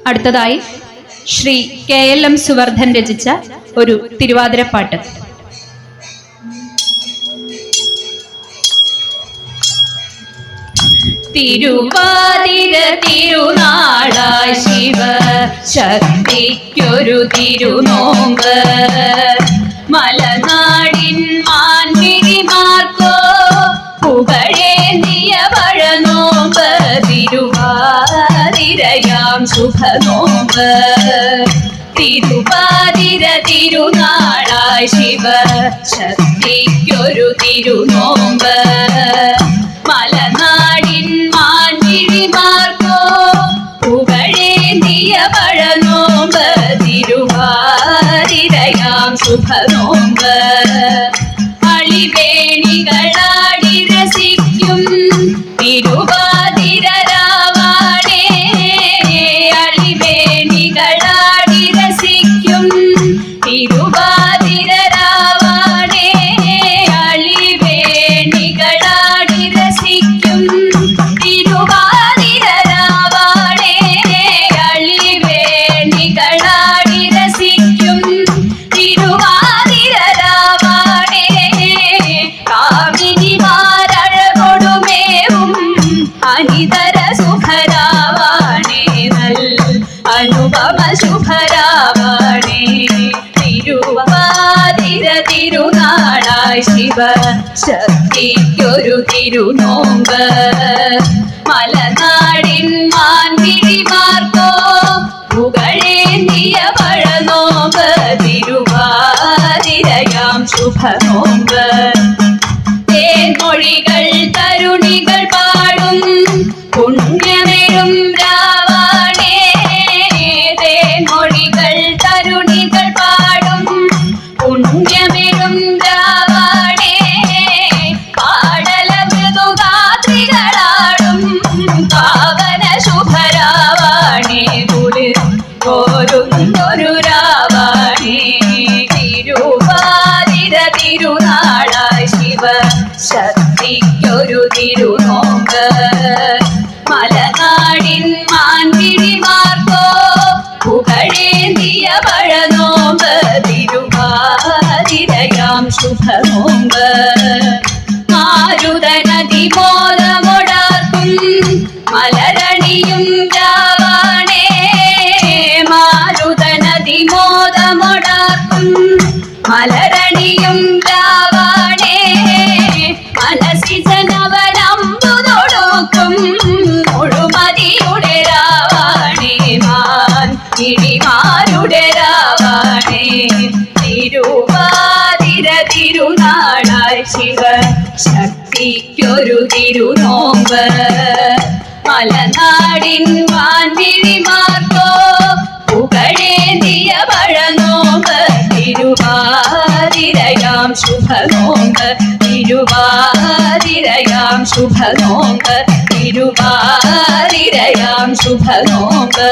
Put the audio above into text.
അടുത്തതായി ശ്രീ KLM സുവർദ്ധൻ രചിച്ച ഒരു തിരുവാതിരപ്പാട്ട്. തിരുവാതിര തിരുനാളായി ശിവ ശക്തിക്കൊരു തിരുനോമ്പ്, മലനാടിൻ മാൻമിഴിമാർക്കോ പുകഴേന്തിയ പഴനോമ്പ്, തിരുവാതിരയാം ശുഭനോമ്പ്. തിരുവാതിര തിരുനാളായി ശിവ ശക്തിക്കൊരു തിരുനോമ്പ്, മലനാടിൻ മാൻമിഴിമാർക്കോ പുകഴേന്തിയ പഴനോമ്പ്, തിരുവാതിരയാം ശുഭനോമ്പ്. അളിവേണികളാടി രസിക്കും തിരുവാതിര രാവാണേ, അളിവേണികളാടി രസിക്കും തിരുവാതിര രാവാണേ, അളിവേണികളാടി രസിക്കും തിരുവാതിര രാവാണേ, അളിവേണികളാടി രസിക്കും തിരുവാതിര രാവാണേ. കാമിനിമാരഴകൊടുമേവും അനിതര സുഖരാവാണേ, നൽ അനുപമ ശുഭരാവാണേ. തിരുവാതിര തിരുനാളായി ശിവ ശക്തിക്കൊരു തിരുനോമ്പ്, മലനാടിൻ മാൻമിഴിമാർക്കോ പുകഴേന്തിയ പഴനോമ്പ്, തിരുവാതിരയാം ശുഭനോമ്പ്. തേൻമൊഴികൾ തരുണികൾ പാടും പുണ്യമേഴും രാവാണേ, തേൻമൊഴികൾ തരുണികൾ പാടും പുണ്യമേഴും രാവാണേ, പാടല മൃദുഗാത്രികളാടും പാവന ശുഭരാവാണേ, കുളിർ കോരുന്നൊരു രാവാണേ. തിരുവാതിര തിരുനാളായി ശിവ ശക്തിക്കൊരു തിരുനോമ്പ്, മലനാടിൻ മാൻമിഴിമാർക്കോ പുകഴേന്തിയ പഴനോമ്പ്, തിരുവാതിരയാം ശുഭനോമ്പ്. മാരുതനദി മോദമൊടാർക്കും മലരണിയും രാവാണേ, മാരുതനദി മോദമൊടാർക്കും മലരണിയും രാവാണേ, മനസ്സിജനവനമ്പുതൊടുക്കും മുഴുമതിയുടെ രാവാണേ, മാൻമിഴിമാരുടെ രാവാണേ. തിരുവാതിര തിരുനാളായി ശിവ ശക്തിക്കൊരു തിരുനോമ്പ്, മലനാടിൻ മാൻമിഴിമാർക്കോ പുകഴേന്തിയ പഴനോമ്പ്, തിരുവാതിരയാം ശുഭനോമ്പ്, തിരുവാതിരയാം ശുഭനോമ്പ്, തിരുവാതിരയാം ശുഭനോമ്പ്.